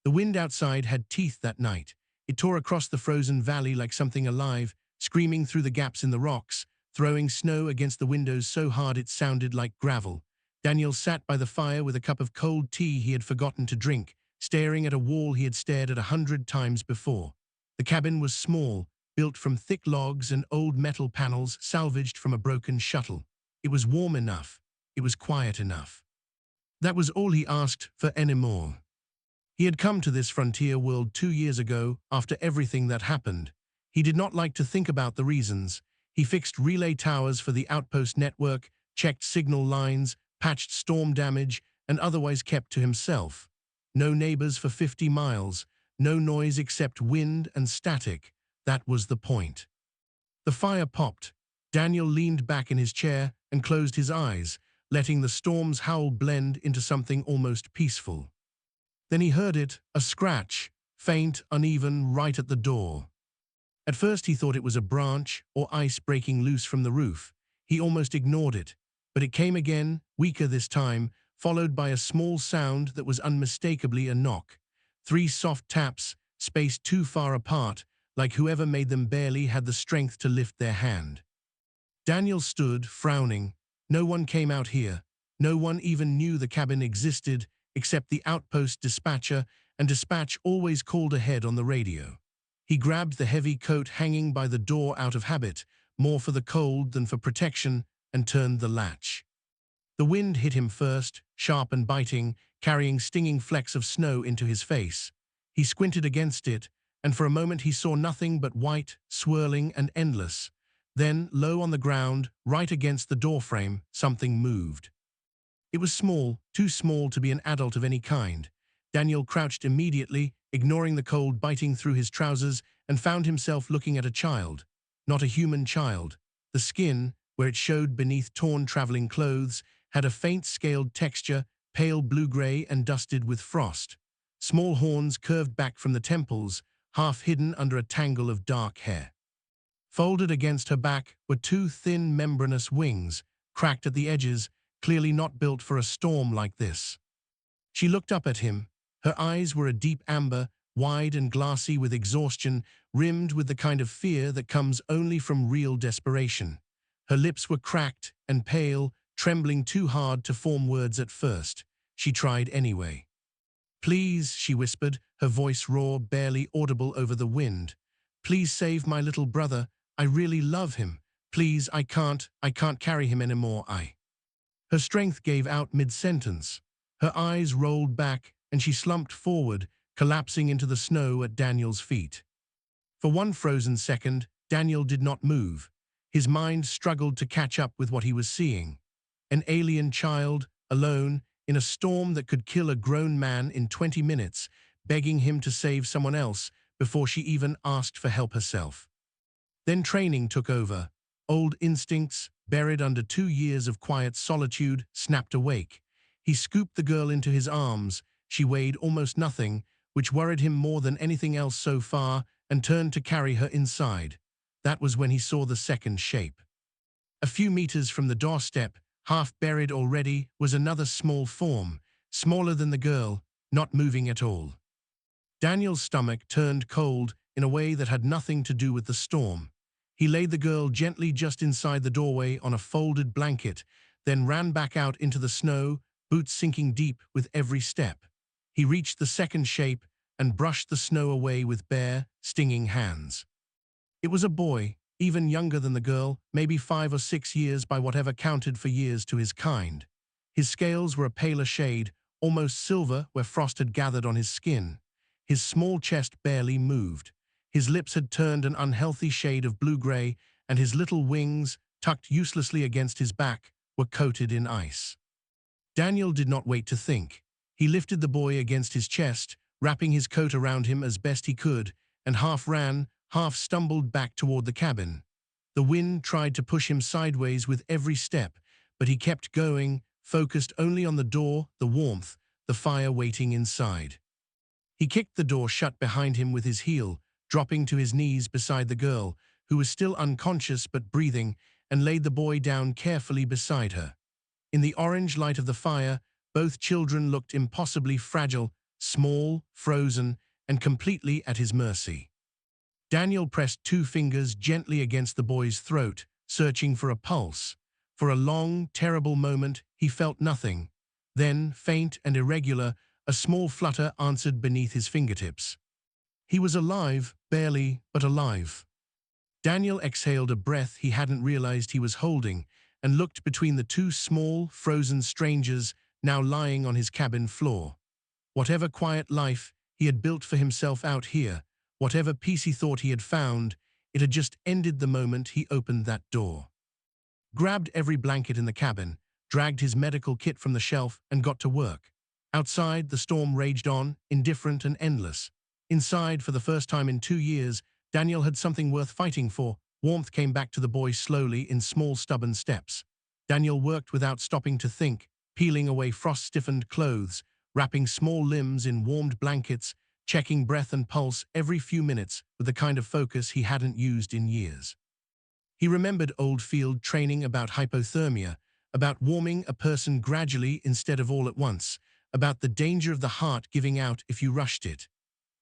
The wind outside had teeth that night. It tore across the frozen valley like something alive, screaming through the gaps in the rocks, throwing snow against the windows so hard it sounded like gravel. Daniel sat by the fire with a cup of cold tea he had forgotten to drink, staring at a wall he had stared at 100 times before. The cabin was small, built from thick logs and old metal panels salvaged from a broken shuttle. It was warm enough. It was quiet enough. That was all he asked for anymore. He had come to this frontier world 2 years ago after everything that happened. He did not like to think about the reasons. He fixed relay towers for the outpost network, checked signal lines, patched storm damage, and otherwise kept to himself. No neighbors for 50 miles, no noise except wind and static. That was the point. The fire popped. Daniel leaned back in his chair and closed his eyes, letting the storm's howl blend into something almost peaceful. Then he heard it, a scratch, faint, uneven, right at the door. At first he thought it was a branch or ice breaking loose from the roof. He almost ignored it, but it came again, weaker this time, followed by a small sound that was unmistakably a knock. 3 soft taps, spaced too far apart, like whoever made them barely had the strength to lift their hand. Daniel stood, frowning. No one came out here. No one even knew the cabin existed, except the outpost dispatcher, and dispatch always called ahead on the radio. He grabbed the heavy coat hanging by the door out of habit, more for the cold than for protection, and turned the latch. The wind hit him first, sharp and biting, carrying stinging flecks of snow into his face. He squinted against it, and for a moment he saw nothing but white, swirling and endless. Then, low on the ground, right against the doorframe, something moved. It was small, too small to be an adult of any kind. Daniel crouched immediately, ignoring the cold biting through his trousers, and found himself looking at a child. Not a human child. The skin, where it showed beneath torn traveling clothes, had a faint scaled texture, pale blue-gray and dusted with frost. Small horns curved back from the temples, half hidden under a tangle of dark hair. Folded against her back were 2 thin membranous wings, cracked at the edges, clearly not built for a storm like this. She looked up at him. Her eyes were a deep amber, wide and glassy with exhaustion, rimmed with the kind of fear that comes only from real desperation. Her lips were cracked and pale, trembling too hard to form words at first. She tried anyway. "Please," she whispered, her voice raw, barely audible over the wind. "Please save my little brother. I really love him. Please, I can't carry him anymore, Her strength gave out mid-sentence. Her eyes rolled back, and she slumped forward, collapsing into the snow at Daniel's feet. For one frozen second, Daniel did not move. His mind struggled to catch up with what he was seeing. An alien child, alone, in a storm that could kill a grown man in 20 minutes, begging him to save someone else before she even asked for help herself. Then training took over. Old instincts, buried under 2 years of quiet solitude, snapped awake. He scooped the girl into his arms. She weighed almost nothing, which worried him more than anything else so far, and turned to carry her inside. That was when he saw the second shape. A few meters from the doorstep, half buried already, was another small form, smaller than the girl, not moving at all. Daniel's stomach turned cold in a way that had nothing to do with the storm. He laid the girl gently just inside the doorway on a folded blanket, then ran back out into the snow, boots sinking deep with every step. He reached the second shape and brushed the snow away with bare, stinging hands. It was a boy, even younger than the girl, maybe 5 or 6 years by whatever counted for years to his kind. His scales were a paler shade, almost silver where frost had gathered on his skin. His small chest barely moved. His lips had turned an unhealthy shade of blue-gray, and his little wings, tucked uselessly against his back, were coated in ice. Daniel did not wait to think. He lifted the boy against his chest, wrapping his coat around him as best he could, and half ran, half stumbled back toward the cabin. The wind tried to push him sideways with every step, but he kept going, focused only on the door, the warmth, the fire waiting inside. He kicked the door shut behind him with his heel, dropping to his knees beside the girl, who was still unconscious but breathing, and laid the boy down carefully beside her. In the orange light of the fire, both children looked impossibly fragile, small, frozen, and completely at his mercy. Daniel pressed 2 fingers gently against the boy's throat, searching for a pulse. For a long, terrible moment, he felt nothing. Then, faint and irregular, a small flutter answered beneath his fingertips. He was alive, barely, but alive. Daniel exhaled a breath he hadn't realized he was holding and looked between the 2 small, frozen strangers now lying on his cabin floor. Whatever quiet life he had built for himself out here, whatever peace he thought he had found, it had just ended the moment he opened that door. Grabbed every blanket in the cabin, dragged his medical kit from the shelf, and got to work. Outside, the storm raged on, indifferent and endless. Inside, for the first time in 2 years, Daniel had something worth fighting for. Warmth came back to the boy slowly in small, stubborn steps. Daniel worked without stopping to think, peeling away frost-stiffened clothes, wrapping small limbs in warmed blankets, checking breath and pulse every few minutes with the kind of focus he hadn't used in years. He remembered old field training about hypothermia, about warming a person gradually instead of all at once, about the danger of the heart giving out if you rushed it.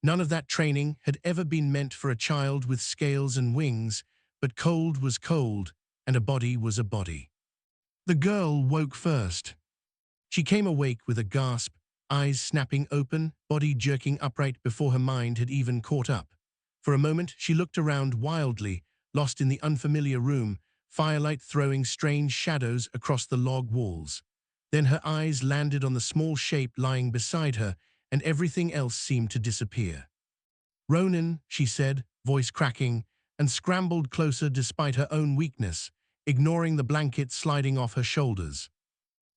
None of that training had ever been meant for a child with scales and wings, but cold was cold, and a body was a body. The girl woke first. She came awake with a gasp, eyes snapping open, body jerking upright before her mind had even caught up. For a moment, she looked around wildly, lost in the unfamiliar room, firelight throwing strange shadows across the log walls. Then her eyes landed on the small shape lying beside her, and everything else seemed to disappear. "Ronan," she said, voice cracking, and scrambled closer despite her own weakness, ignoring the blanket sliding off her shoulders.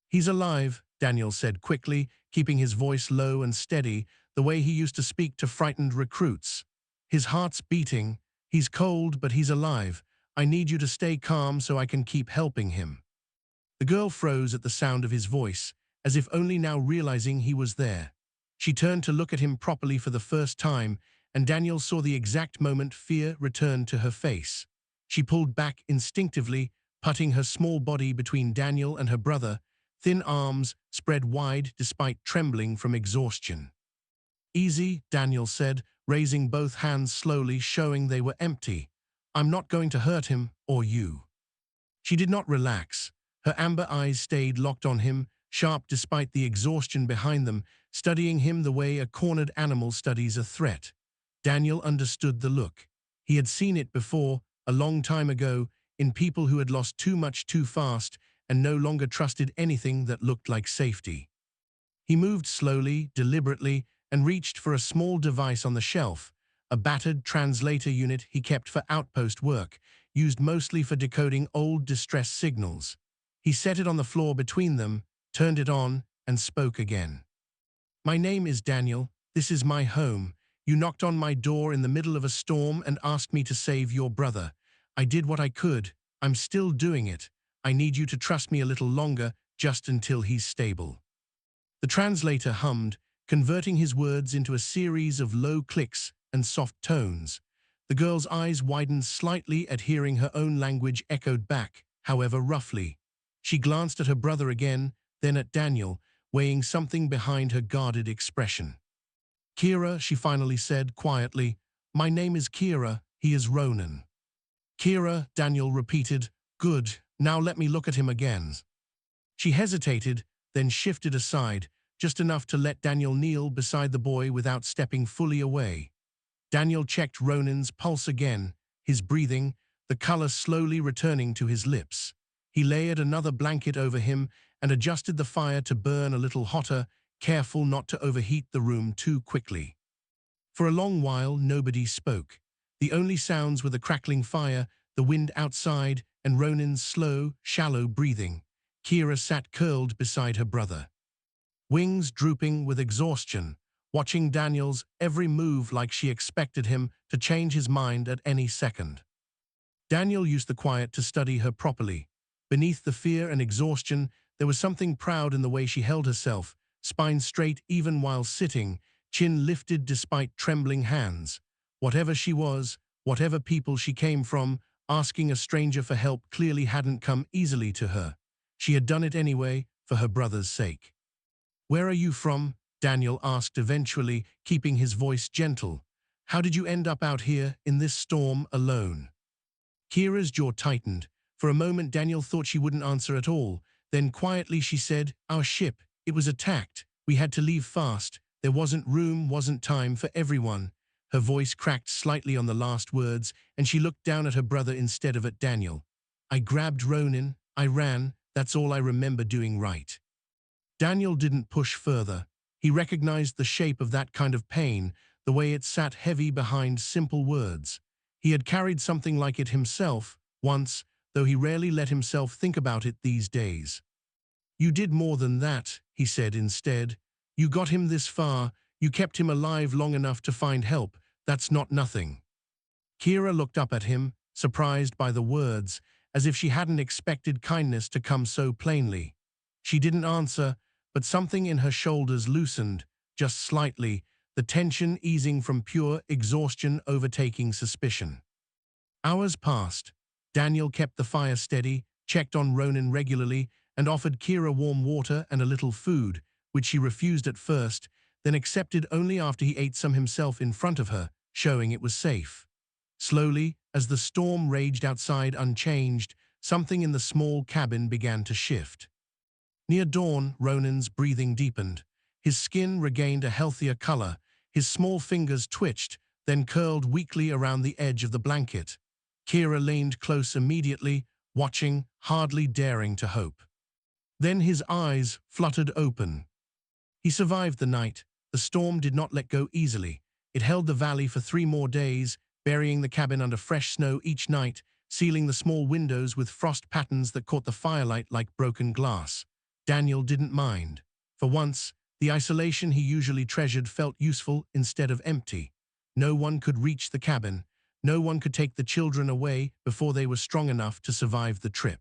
"He's alive," Daniel said quickly, keeping his voice low and steady, the way he used to speak to frightened recruits. "His heart's beating. He's cold, but he's alive. I need you to stay calm so I can keep helping him." The girl froze at the sound of his voice, as if only now realizing he was there. She turned to look at him properly for the first time, and Daniel saw the exact moment fear returned to her face. She pulled back instinctively, putting her small body between Daniel and her brother, thin arms spread wide despite trembling from exhaustion. "Easy," Daniel said, raising both hands slowly, showing they were empty. "I'm not going to hurt him, or you." She did not relax. Her amber eyes stayed locked on him, sharp despite the exhaustion behind them, studying him the way a cornered animal studies a threat. Daniel understood the look. He had seen it before, a long time ago, in people who had lost too much too fast and no longer trusted anything that looked like safety. He moved slowly, deliberately, and reached for a small device on the shelf, a battered translator unit he kept for outpost work, used mostly for decoding old distress signals. He set it on the floor between them, turned it on, and spoke again. "My name is Daniel. This is my home. You knocked on my door in the middle of a storm and asked me to save your brother. I did what I could. I'm still doing it. I need you to trust me a little longer, just until he's stable." The translator hummed, converting his words into a series of low clicks and soft tones. The girl's eyes widened slightly at hearing her own language echoed back, however roughly. She glanced at her brother again, then at Daniel, weighing something behind her guarded expression. "Kira," she finally said quietly. "My name is Kira. He is Ronan." "Kira," Daniel repeated. "Good. Now let me look at him again." She hesitated, then shifted aside, just enough to let Daniel kneel beside the boy without stepping fully away. Daniel checked Ronan's pulse again, his breathing, the color slowly returning to his lips. He layered another blanket over him and adjusted the fire to burn a little hotter, careful not to overheat the room too quickly. For a long while, nobody spoke. The only sounds were the crackling fire, the wind outside, and Ronan's slow, shallow breathing. Kira sat curled beside her brother, wings drooping with exhaustion, watching Daniel's every move like she expected him to change his mind at any second. Daniel used the quiet to study her properly. Beneath the fear and exhaustion, there was something proud in the way she held herself, spine straight even while sitting, chin lifted despite trembling hands. Whatever she was, whatever people she came from, asking a stranger for help clearly hadn't come easily to her. She had done it anyway, for her brother's sake. "Where are you from?" Daniel asked eventually, keeping his voice gentle. How did you end up out here in this storm alone? Kira's jaw tightened. For a moment, Daniel thought she wouldn't answer at all. Then quietly she said, our ship, it was attacked. We had to leave fast. There wasn't room, wasn't time for everyone. Her voice cracked slightly on the last words, and she looked down at her brother instead of at Daniel. I grabbed Ronan, I ran, that's all I remember doing right. Daniel didn't push further. He recognized the shape of that kind of pain, the way it sat heavy behind simple words. He had carried something like it himself, once, though he rarely let himself think about it these days. You did more than that, he said instead. You got him this far, you kept him alive long enough to find help. That's not nothing. Kira looked up at him, surprised by the words, as if she hadn't expected kindness to come so plainly. She didn't answer, but something in her shoulders loosened, just slightly, the tension easing from pure exhaustion overtaking suspicion. Hours passed. Daniel kept the fire steady, checked on Ronan regularly, and offered Kira warm water and a little food, which she refused at first, then accepted only after he ate some himself in front of her, showing it was safe. Slowly, as the storm raged outside unchanged, something in the small cabin began to shift. Near dawn, Ronan's breathing deepened. His skin regained a healthier color. His small fingers twitched, then curled weakly around the edge of the blanket. Kira leaned close immediately, watching, hardly daring to hope. Then his eyes fluttered open. He survived the night. The storm did not let go easily. It held the valley for 3 more days, burying the cabin under fresh snow each night, sealing the small windows with frost patterns that caught the firelight like broken glass. Daniel didn't mind. For once, the isolation he usually treasured felt useful instead of empty. No one could reach the cabin. No one could take the children away before they were strong enough to survive the trip.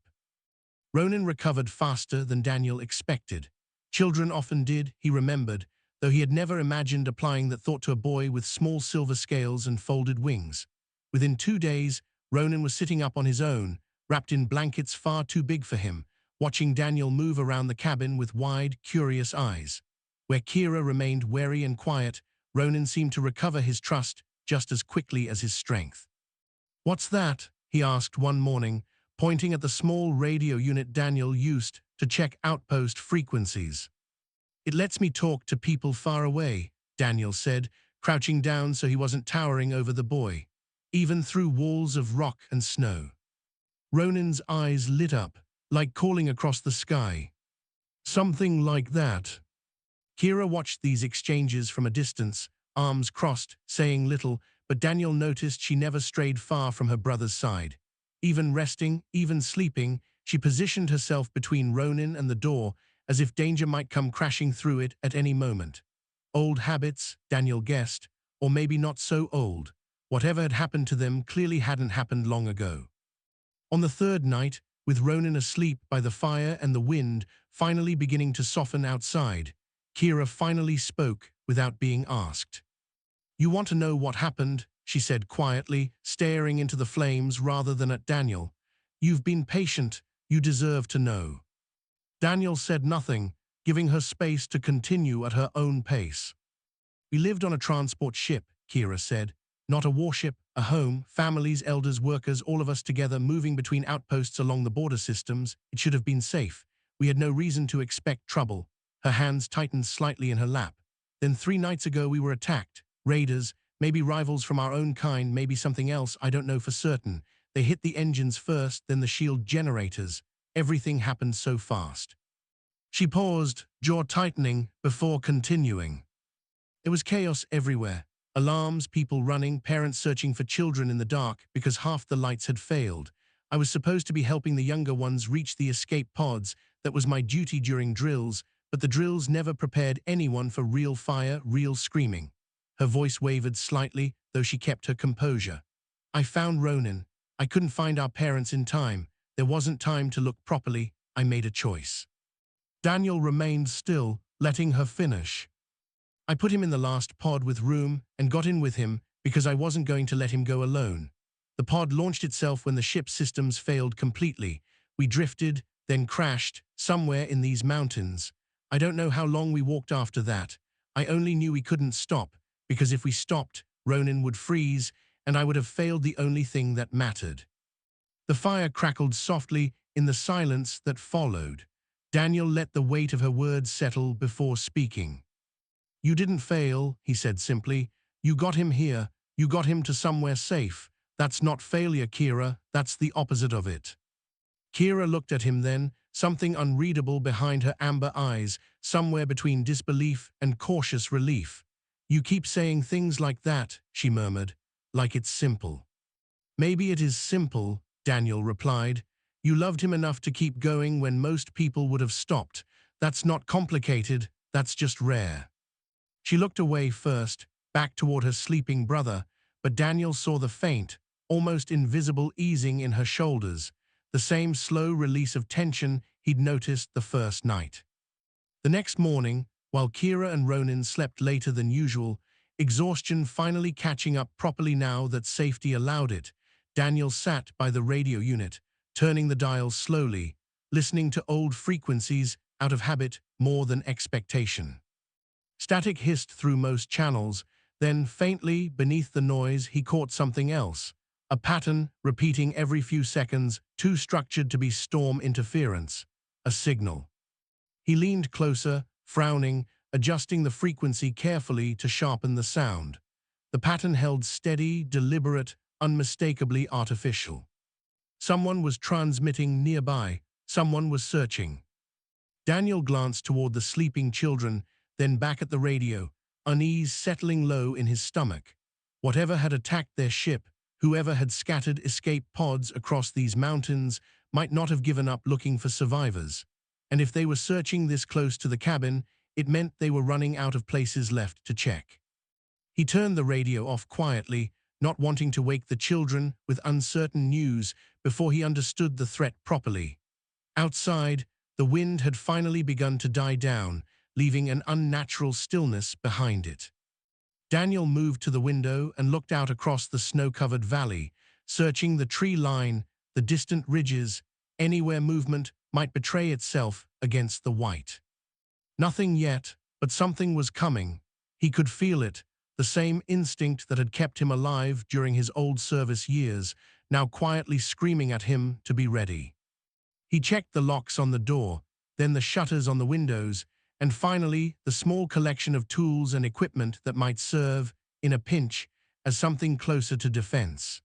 Ronan recovered faster than Daniel expected. Children often did, he remembered, though he had never imagined applying that thought to a boy with small silver scales and folded wings. Within 2 days, Ronan was sitting up on his own, wrapped in blankets far too big for him, watching Daniel move around the cabin with wide, curious eyes. Where Kira remained wary and quiet, Ronan seemed to recover his trust just as quickly as his strength. What's that? He asked one morning, pointing at the small radio unit Daniel used to check outpost frequencies. It lets me talk to people far away, Daniel said, crouching down so he wasn't towering over the boy, even through walls of rock and snow. Ronan's eyes lit up, like calling across the sky. Something like that. Kira watched these exchanges from a distance, arms crossed, saying little, but Daniel noticed she never strayed far from her brother's side. Even resting, even sleeping, she positioned herself between Ronan and the door, as if danger might come crashing through it at any moment. Old habits, Daniel guessed, or maybe not so old. Whatever had happened to them clearly hadn't happened long ago. On the 3rd night, with Ronan asleep by the fire and the wind finally beginning to soften outside, Kira finally spoke without being asked. You want to know what happened? She said quietly, staring into the flames rather than at Daniel. You've been patient. You deserve to know. Daniel said nothing, giving her space to continue at her own pace. We lived on a transport ship, Kira said. Not a warship, a home, families, elders, workers, all of us together moving between outposts along the border systems. It should have been safe. We had no reason to expect trouble. Her hands tightened slightly in her lap. Then 3 nights ago we were attacked. Raiders, maybe rivals from our own kind, maybe something else, I don't know for certain. They hit the engines first, then the shield generators. Everything happened so fast. She paused, jaw tightening, before continuing. There was chaos everywhere. Alarms, people running, parents searching for children in the dark because half the lights had failed. I was supposed to be helping the younger ones reach the escape pods. That was my duty during drills, but the drills never prepared anyone for real fire, real screaming. Her voice wavered slightly, though she kept her composure. I found Ronan. I couldn't find our parents in time. There wasn't time to look properly. I made a choice. Daniel remained still, letting her finish. I put him in the last pod with room and got in with him because I wasn't going to let him go alone. The pod launched itself when the ship's systems failed completely. We drifted, then crashed, somewhere in these mountains. I don't know how long we walked after that. I only knew we couldn't stop, because if we stopped, Ronan would freeze, and I would have failed the only thing that mattered. The fire crackled softly in the silence that followed. Daniel let the weight of her words settle before speaking. You didn't fail, he said simply. You got him here. You got him to somewhere safe. That's not failure, Kira. That's the opposite of it. Kira looked at him then, something unreadable behind her amber eyes, somewhere between disbelief and cautious relief. You keep saying things like that, she murmured, like it's simple. Maybe it is simple, Daniel replied. You loved him enough to keep going when most people would have stopped. That's not complicated, that's just rare. She looked away first, back toward her sleeping brother, but Daniel saw the faint, almost invisible easing in her shoulders, the same slow release of tension he'd noticed the first night. The next morning, while Kira and Ronan slept later than usual, exhaustion finally catching up properly now that safety allowed it, Daniel sat by the radio unit, turning the dial slowly, listening to old frequencies out of habit more than expectation. Static hissed through most channels, then faintly, beneath the noise, he caught something else, a pattern repeating every few seconds, too structured to be storm interference, a signal. He leaned closer, frowning, adjusting the frequency carefully to sharpen the sound. The pattern held steady, deliberate, unmistakably artificial. Someone was transmitting nearby, someone was searching. Daniel glanced toward the sleeping children, then back at the radio, unease settling low in his stomach. Whatever had attacked their ship, whoever had scattered escape pods across these mountains, might not have given up looking for survivors. And if they were searching this close to the cabin, it meant they were running out of places left to check. He turned the radio off quietly, not wanting to wake the children with uncertain news before he understood the threat properly. Outside, the wind had finally begun to die down, leaving an unnatural stillness behind it. Daniel moved to the window and looked out across the snow-covered valley, searching the tree line, the distant ridges, anywhere movement might betray itself against the white. Nothing yet, but something was coming. He could feel it, the same instinct that had kept him alive during his old service years, now quietly screaming at him to be ready. He checked the locks on the door, then the shutters on the windows, and finally the small collection of tools and equipment that might serve, in a pinch, as something closer to defense.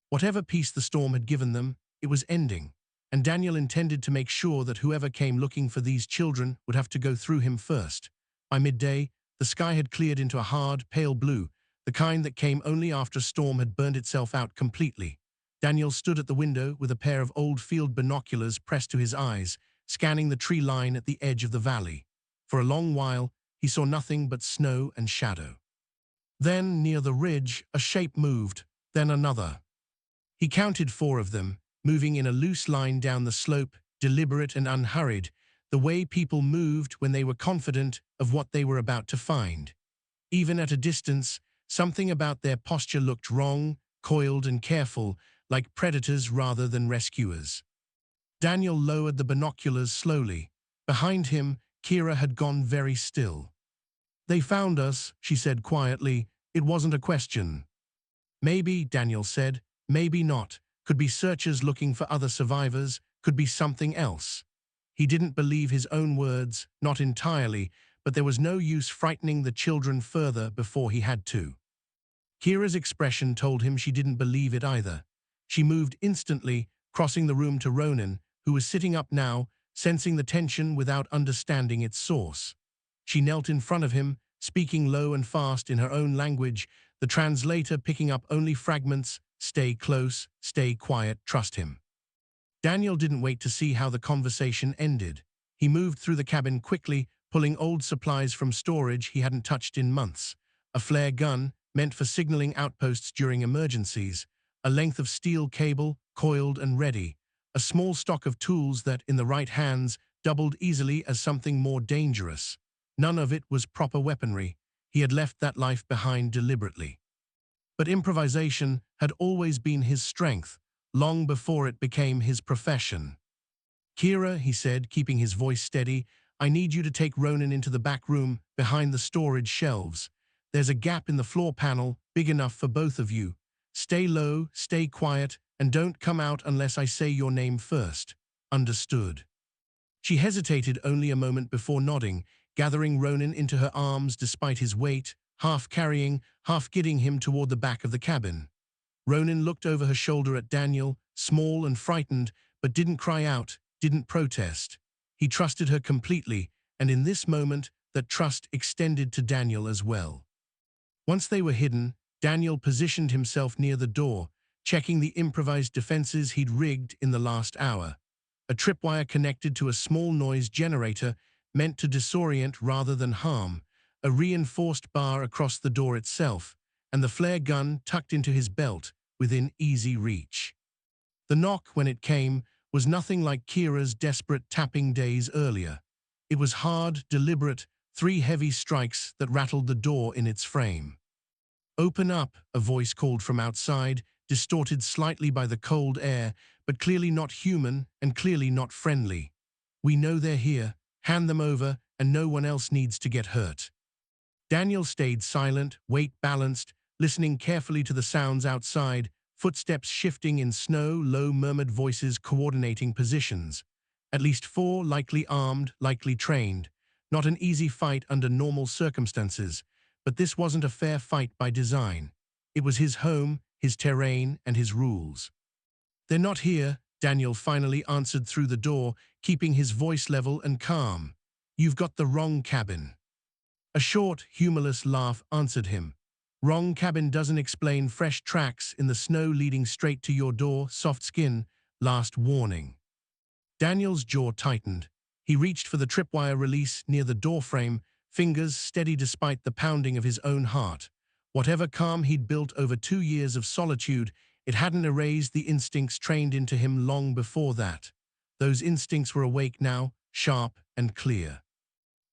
Whatever peace the storm had given them, it was ending, and Daniel intended to make sure that whoever came looking for these children would have to go through him first. By midday, the sky had cleared into a hard, pale blue, the kind that came only after a storm had burned itself out completely. Daniel stood at the window with a pair of old field binoculars pressed to his eyes, scanning the tree line at the edge of the valley. For a long while, he saw nothing but snow and shadow. Then, near the ridge, a shape moved, then another. He counted 4 of them, moving in a loose line down the slope, deliberate and unhurried, the way people moved when they were confident of what they were about to find. Even at a distance, something about their posture looked wrong, coiled and careful, like predators rather than rescuers. Daniel lowered the binoculars slowly. Behind him, Kira had gone very still. They found us, she said quietly. It wasn't a question. Maybe, Daniel said, maybe not. Could be searchers looking for other survivors, could be something else. He didn't believe his own words, not entirely, but there was no use frightening the children further before he had to. Kira's expression told him she didn't believe it either. She moved instantly, crossing the room to Ronan, who was sitting up now, sensing the tension without understanding its source. She knelt in front of him, speaking low and fast in her own language, the translator picking up only fragments. Stay close, stay quiet, trust him. Daniel didn't wait to see how the conversation ended. He moved through the cabin quickly, pulling old supplies from storage he hadn't touched in months. A flare gun, meant for signaling outposts during emergencies, a length of steel cable, coiled and ready, a small stock of tools that, in the right hands, doubled easily as something more dangerous. None of it was proper weaponry. He had left that life behind deliberately. But improvisation had always been his strength, long before it became his profession. Kira, he said, keeping his voice steady, I need you to take Ronan into the back room, behind the storage shelves. There's a gap in the floor panel, big enough for both of you. Stay low, stay quiet, and don't come out unless I say your name first. Understood." She hesitated only a moment before nodding, gathering Ronan into her arms despite his weight, half carrying, half guiding him toward the back of the cabin. Ronan looked over her shoulder at Daniel, small and frightened, but didn't cry out, didn't protest. He trusted her completely, and in this moment, that trust extended to Daniel as well. Once they were hidden, Daniel positioned himself near the door, checking the improvised defenses he'd rigged in the last hour. A tripwire connected to a small noise generator meant to disorient rather than harm, a reinforced bar across the door itself, and the flare gun tucked into his belt, within easy reach. The knock, when it came, was nothing like Kira's desperate tapping days earlier. It was hard, deliberate, 3 heavy strikes that rattled the door in its frame. "Open up," a voice called from outside, distorted slightly by the cold air, but clearly not human and clearly not friendly. "We know they're here. Hand them over, and no one else needs to get hurt." Daniel stayed silent, weight balanced, listening carefully to the sounds outside, footsteps shifting in snow, low murmured voices coordinating positions. At least 4, likely armed, likely trained. Not an easy fight under normal circumstances, but this wasn't a fair fight by design. It was his home, his terrain, and his rules. "They're not here," Daniel finally answered through the door, keeping his voice level and calm. "You've got the wrong cabin." A short, humorless laugh answered him. "Wrong cabin doesn't explain fresh tracks in the snow leading straight to your door, soft skin, last warning." Daniel's jaw tightened. He reached for the tripwire release near the doorframe, fingers steady despite the pounding of his own heart. Whatever calm he'd built over 2 years of solitude, it hadn't erased the instincts trained into him long before that. Those instincts were awake now, sharp and clear.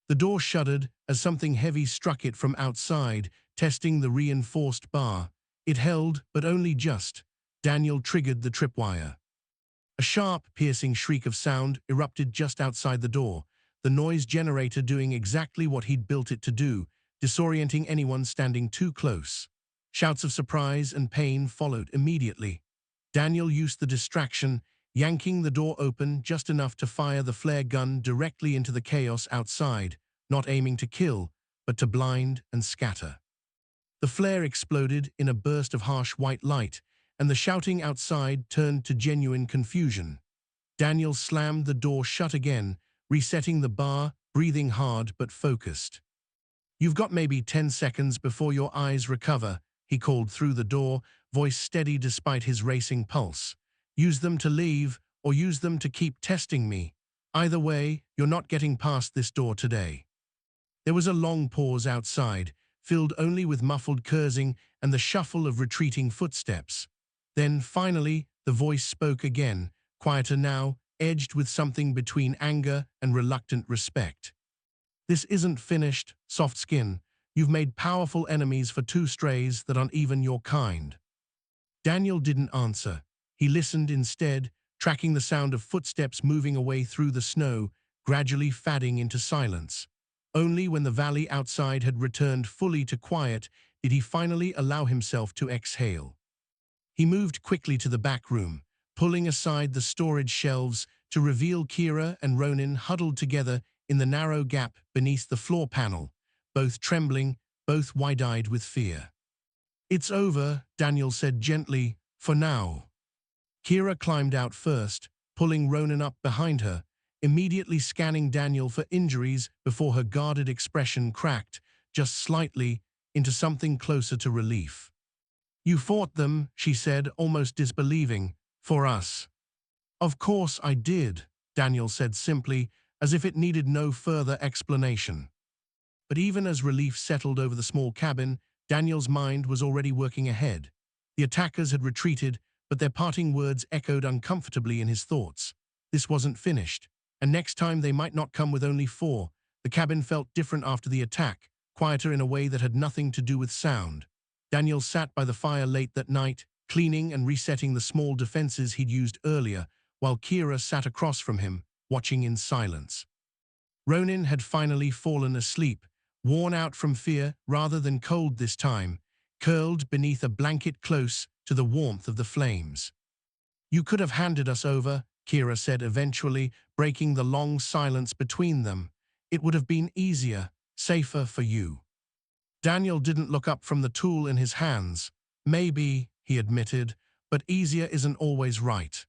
The door shuddered as something heavy struck it from outside, testing the reinforced bar. It held, but only just. Daniel triggered the tripwire. A sharp, piercing shriek of sound erupted just outside the door, the noise generator doing exactly what he'd built it to do, disorienting anyone standing too close. Shouts of surprise and pain followed immediately. Daniel used the distraction, yanking the door open just enough to fire the flare gun directly into the chaos outside, not aiming to kill, but to blind and scatter. The flare exploded in a burst of harsh white light, and the shouting outside turned to genuine confusion. Daniel slammed the door shut again, resetting the bar, breathing hard but focused. "You've got maybe 10 seconds before your eyes recover," he called through the door, voice steady despite his racing pulse. "Use them to leave, or use them to keep testing me. Either way, you're not getting past this door today." There was a long pause outside, filled only with muffled cursing and the shuffle of retreating footsteps. Then, finally, the voice spoke again, quieter now, edged with something between anger and reluctant respect. "This isn't finished, soft skin. You've made powerful enemies for 2 strays that aren't even your kind." Daniel didn't answer. He listened instead, tracking the sound of footsteps moving away through the snow, gradually fading into silence. Only when the valley outside had returned fully to quiet did he finally allow himself to exhale. He moved quickly to the back room, pulling aside the storage shelves to reveal Kira and Ronan huddled together in the narrow gap beneath the floor panel, both trembling, both wide-eyed with fear. "It's over," Daniel said gently, "for now." Kira climbed out first, pulling Ronan up behind her, immediately scanning Daniel for injuries before her guarded expression cracked, just slightly, into something closer to relief. "You fought them," she said, almost disbelieving, "for us." "Of course I did," Daniel said simply, as if it needed no further explanation. But even as relief settled over the small cabin, Daniel's mind was already working ahead. The attackers had retreated, but their parting words echoed uncomfortably in his thoughts. This wasn't finished, and next time they might not come with only 4. The cabin felt different after the attack, quieter in a way that had nothing to do with sound. Daniel sat by the fire late that night, cleaning and resetting the small defenses he'd used earlier, while Kira sat across from him, watching in silence. Ronin had finally fallen asleep, worn out from fear rather than cold this time, curled beneath a blanket close to the warmth of the flames. "You could have handed us over," Kira said eventually, breaking the long silence between them. "It would have been easier, safer for you." Daniel didn't look up from the tool in his hands. "Maybe," he admitted, "but easier isn't always right."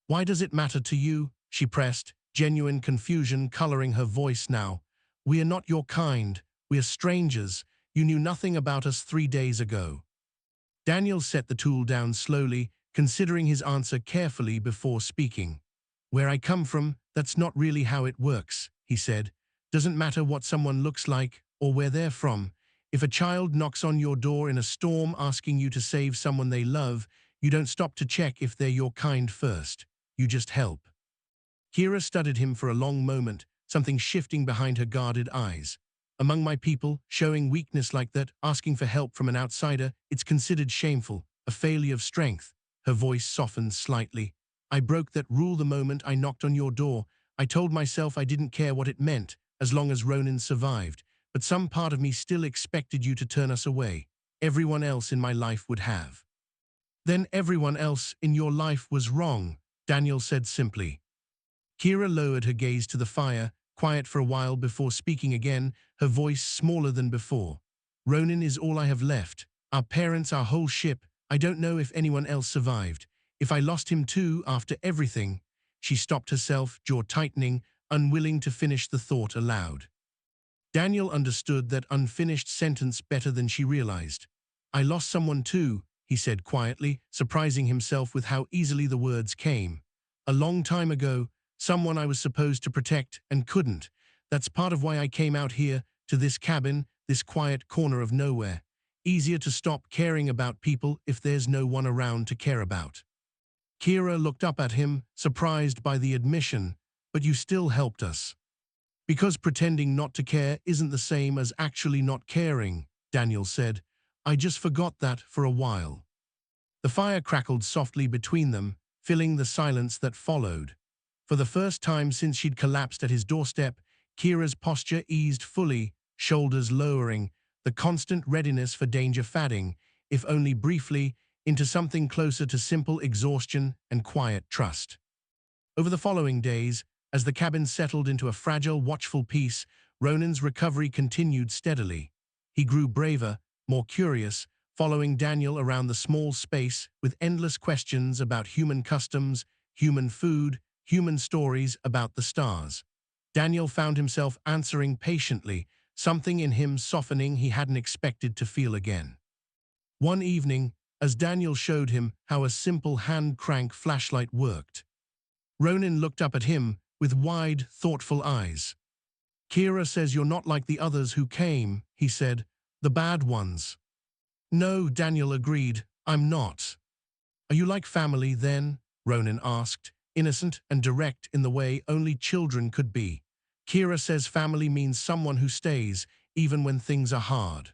"Why does it matter to you?" she pressed, genuine confusion coloring her voice now. "We are not your kind. We are strangers. You knew nothing about us 3 days ago." Daniel set the tool down slowly, considering his answer carefully before speaking. "Where I come from, that's not really how it works," he said. "Doesn't matter what someone looks like or where they're from. If a child knocks on your door in a storm asking you to save someone they love, you don't stop to check if they're your kind first. You just help." Kira studied him for a long moment, something shifting behind her guarded eyes. "Among my people, showing weakness like that, asking for help from an outsider, it's considered shameful, a failure of strength." Her voice softened slightly. "I broke that rule the moment I knocked on your door. I told myself I didn't care what it meant, as long as Ronan survived. But some part of me still expected you to turn us away. Everyone else in my life would have." "Then everyone else in your life was wrong," Daniel said simply. Kira lowered her gaze to the fire, quiet for a while before speaking again, her voice smaller than before. "Ronan is all I have left. Our parents, our whole ship. I don't know if anyone else survived. If I lost him too, after everything." She stopped herself, jaw tightening, unwilling to finish the thought aloud. Daniel understood that unfinished sentence better than she realized. "I lost someone too," he said quietly, surprising himself with how easily the words came. "A long time ago, someone I was supposed to protect and couldn't. That's part of why I came out here, to this cabin, this quiet corner of nowhere. Easier to stop caring about people if there's no one around to care about." Kira looked up at him, surprised by the admission. "But you still helped us." "Because pretending not to care isn't the same as actually not caring," Daniel said. "I just forgot that for a while." The fire crackled softly between them, filling the silence that followed. For the first time since she'd collapsed at his doorstep, Kira's posture eased fully, shoulders lowering, the constant readiness for danger fading, if only briefly, into something closer to simple exhaustion and quiet trust. Over the following days, as the cabin settled into a fragile, watchful peace, Ronan's recovery continued steadily. He grew braver, more curious, following Daniel around the small space with endless questions about human customs, human food, human stories about the stars. Daniel found himself answering patiently, something in him softening he hadn't expected to feel again. One evening, as Daniel showed him how a simple hand-crank flashlight worked, Ronan looked up at him with wide, thoughtful eyes. "Kira says you're not like the others who came," he said, "the bad ones." "No," Daniel agreed, "I'm not." "Are you like family, then?" Ronan asked, innocent and direct in the way only children could be. "Kira says family means someone who stays, even when things are hard."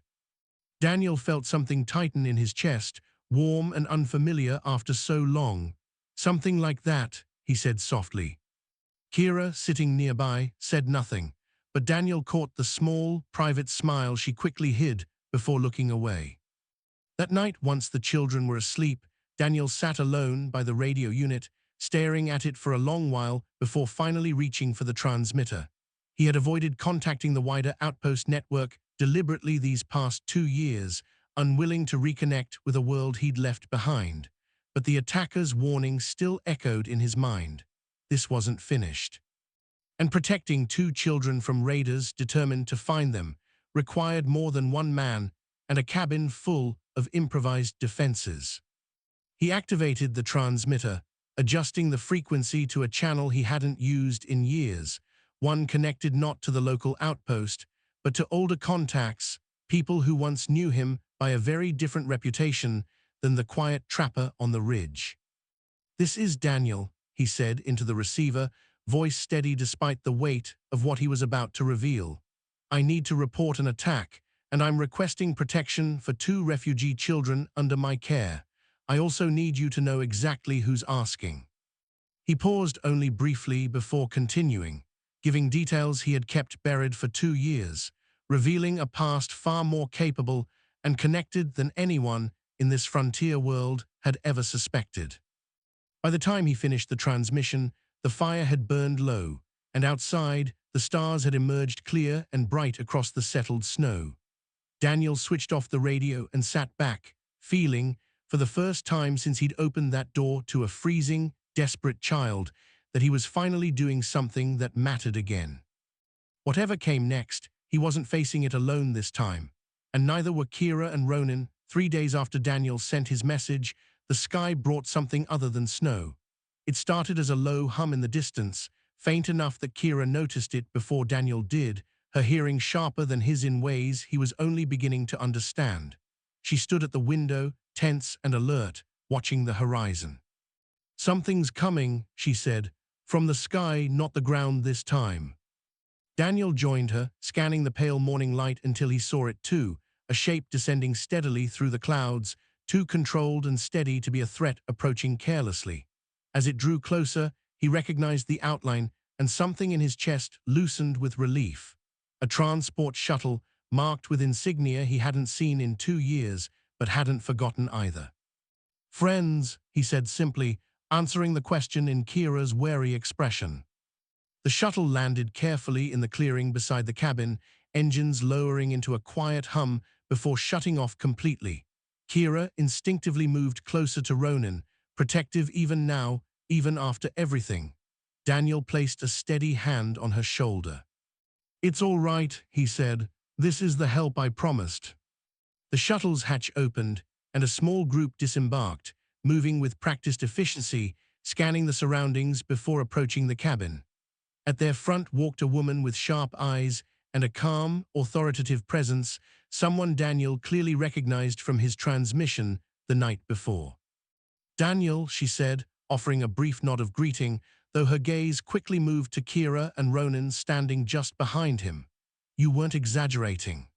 Daniel felt something tighten in his chest, warm and unfamiliar after so long. "Something like that," he said softly. Kira, sitting nearby, said nothing, but Daniel caught the small, private smile she quickly hid before looking away. That night, once the children were asleep, Daniel sat alone by the radio unit, staring at it for a long while before finally reaching for the transmitter. He had avoided contacting the wider outpost network deliberately these past 2 years, unwilling to reconnect with a world he'd left behind. But the attacker's warning still echoed in his mind. This wasn't finished. And protecting 2 children from raiders determined to find them required more than one man and a cabin full of improvised defenses. He activated the transmitter, adjusting the frequency to a channel he hadn't used in years, one connected not to the local outpost, but to older contacts, people who once knew him by a very different reputation than the quiet trapper on the ridge. "This is Daniel," he said into the receiver, voice steady despite the weight of what he was about to reveal. "I need to report an attack, and I'm requesting protection for 2 refugee children under my care. I also need you to know exactly who's asking." He paused only briefly before continuing. giving details he had kept buried for 2 years, revealing a past far more capable and connected than anyone in this frontier world had ever suspected. By the time he finished the transmission, the fire had burned low, and outside, the stars had emerged clear and bright across the settled snow. Daniel switched off the radio and sat back, feeling, for the first time since he'd opened that door to a freezing, desperate child, that he was finally doing something that mattered again. Whatever came next, he wasn't facing it alone this time, and neither were Kira and Ronan. 3 days after Daniel sent his message, the sky brought something other than snow. It started as a low hum in the distance, faint enough that Kira noticed it before Daniel did, her hearing sharper than his in ways he was only beginning to understand. She stood at the window, tense and alert, watching the horizon. "Something's coming," she said, "from the sky, not the ground this time." Daniel joined her, scanning the pale morning light until he saw it too, a shape descending steadily through the clouds, too controlled and steady to be a threat approaching carelessly. As it drew closer, he recognized the outline, and something in his chest loosened with relief. A transport shuttle, marked with insignia he hadn't seen in 2 years, but hadn't forgotten either. "Friends," he said simply, answering the question in Kira's wary expression. The shuttle landed carefully in the clearing beside the cabin, engines lowering into a quiet hum before shutting off completely. Kira instinctively moved closer to Ronan, protective even now, even after everything. Daniel placed a steady hand on her shoulder. "It's all right," he said. "This is the help I promised." The shuttle's hatch opened, and a small group disembarked, moving with practiced efficiency, scanning the surroundings before approaching the cabin. At their front walked a woman with sharp eyes and a calm, authoritative presence, someone Daniel clearly recognized from his transmission the night before. "Daniel," she said, offering a brief nod of greeting, though her gaze quickly moved to Kira and Ronan standing just behind him. "You weren't exaggerating."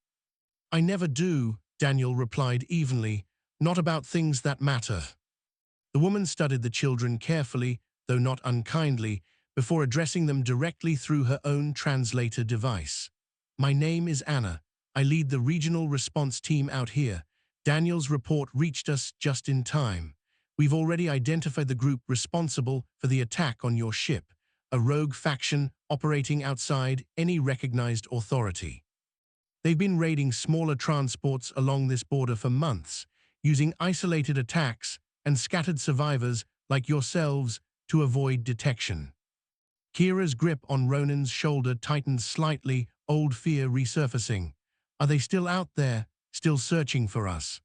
"I never do," Daniel replied evenly, "not about things that matter." The woman studied the children carefully, though not unkindly, before addressing them directly through her own translator device. "My name is Anna. I lead the regional response team out here. Daniel's report reached us just in time. We've already identified the group responsible for the attack on your ship, a rogue faction operating outside any recognized authority. They've been raiding smaller transports along this border for months, using isolated attacks and scattered survivors like yourselves to avoid detection." Kira's grip on Ronan's shoulder tightened slightly, old fear resurfacing. "Are they still out there, still searching for us?"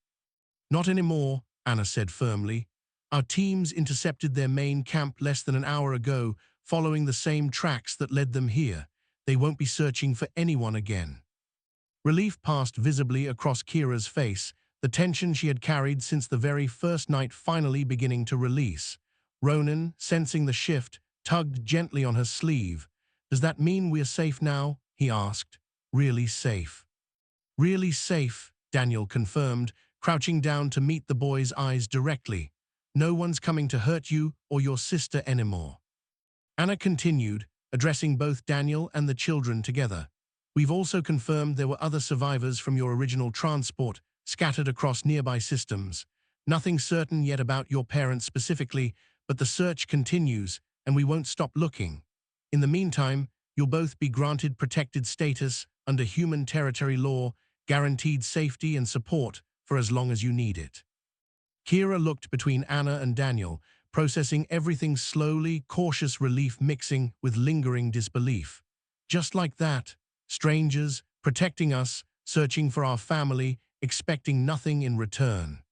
"Not anymore," Anna said firmly. "Our teams intercepted their main camp less than an hour ago, following the same tracks that led them here. They won't be searching for anyone again." Relief passed visibly across Kira's face, the tension she had carried since the very first night finally beginning to release. Ronan, sensing the shift, tugged gently on her sleeve. "Does that mean we're safe now?" he asked. "Really safe." "Really safe," Daniel confirmed, crouching down to meet the boy's eyes directly. "No one's coming to hurt you or your sister anymore." Anna continued, addressing both Daniel and the children together. "We've also confirmed there were other survivors from your original transport, scattered across nearby systems. Nothing certain yet about your parents specifically, but the search continues, and we won't stop looking. In the meantime, you'll both be granted protected status under human territory law, guaranteed safety and support for as long as you need it." Kira looked between Anna and Daniel, processing everything slowly, cautious relief mixing with lingering disbelief. Just like that, strangers, protecting us, searching for our family, expecting nothing in return.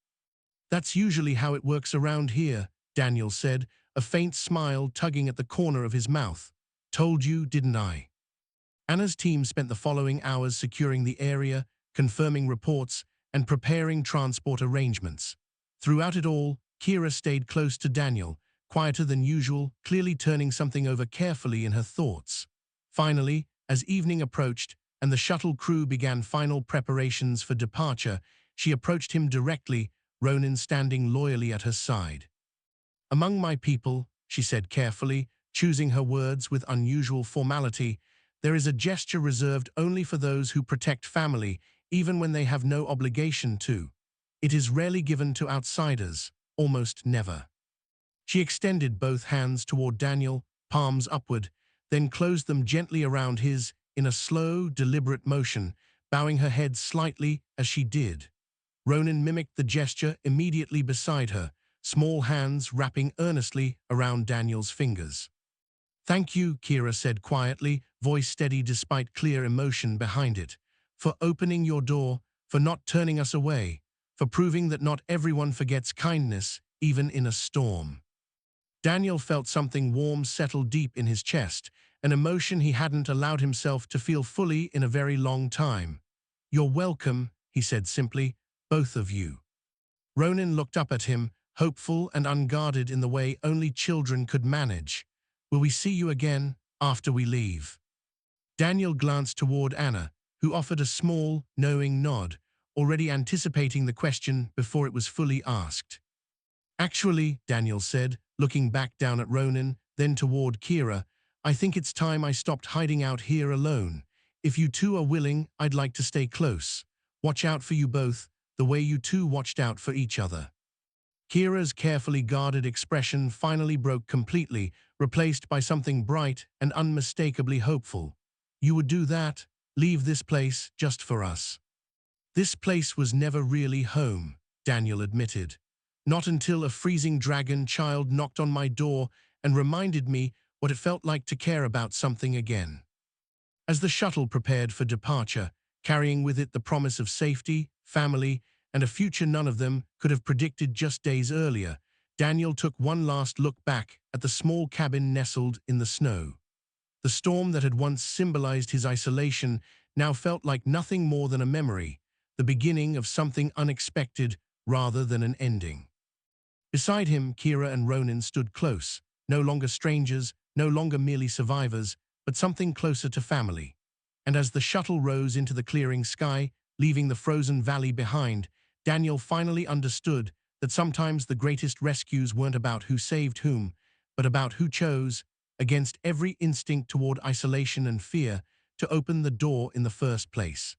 "That's usually how it works around here," Daniel said, a faint smile tugging at the corner of his mouth. "Told you, didn't I?" Anna's team spent the following hours securing the area, confirming reports, and preparing transport arrangements. Throughout it all, Kira stayed close to Daniel, quieter than usual, clearly turning something over carefully in her thoughts. Finally, as evening approached and the shuttle crew began final preparations for departure, she approached him directly, Ronan standing loyally at her side. "Among my people," she said carefully, choosing her words with unusual formality. There is a gesture reserved only for those who protect family, even when they have no obligation to. It is rarely given to outsiders, almost never. She extended both hands toward Daniel, palms upward, then closed them gently around his, in a slow, deliberate motion, bowing her head slightly as she did. Ronan mimicked the gesture immediately beside her, small hands wrapping earnestly around Daniel's fingers. "Thank you," Kira said quietly, voice steady despite clear emotion behind it, "for opening your door, for not turning us away, for proving that not everyone forgets kindness, even in a storm." Daniel felt something warm settle deep in his chest, an emotion he hadn't allowed himself to feel fully in a very long time. "You're welcome," he said simply, "both of you." Ronan looked up at him, hopeful and unguarded in the way only children could manage. "Will we see you again, after we leave?" Daniel glanced toward Anna, who offered a small, knowing nod, already anticipating the question before it was fully asked. "Actually," Daniel said, looking back down at Ronan, then toward Kira, "I think it's time I stopped hiding out here alone. If you two are willing, I'd like to stay close. Watch out for you both, the way you two watched out for each other." Kira's carefully guarded expression finally broke completely, replaced by something bright and unmistakably hopeful. "You would do that? Leave this place just for us?" "This place was never really home," Daniel admitted. "Not until a freezing dragon child knocked on my door and reminded me what it felt like to care about something again." As the shuttle prepared for departure, carrying with it the promise of safety, family, and a future none of them could have predicted just days earlier, Daniel took one last look back at the small cabin nestled in the snow. The storm that had once symbolized his isolation now felt like nothing more than a memory, the beginning of something unexpected rather than an ending. Beside him, Kira and Ronan stood close, no longer strangers, no longer merely survivors, but something closer to family. And as the shuttle rose into the clearing sky, leaving the frozen valley behind, Daniel finally understood that sometimes the greatest rescues weren't about who saved whom, but about who chose, against every instinct toward isolation and fear, to open the door in the first place.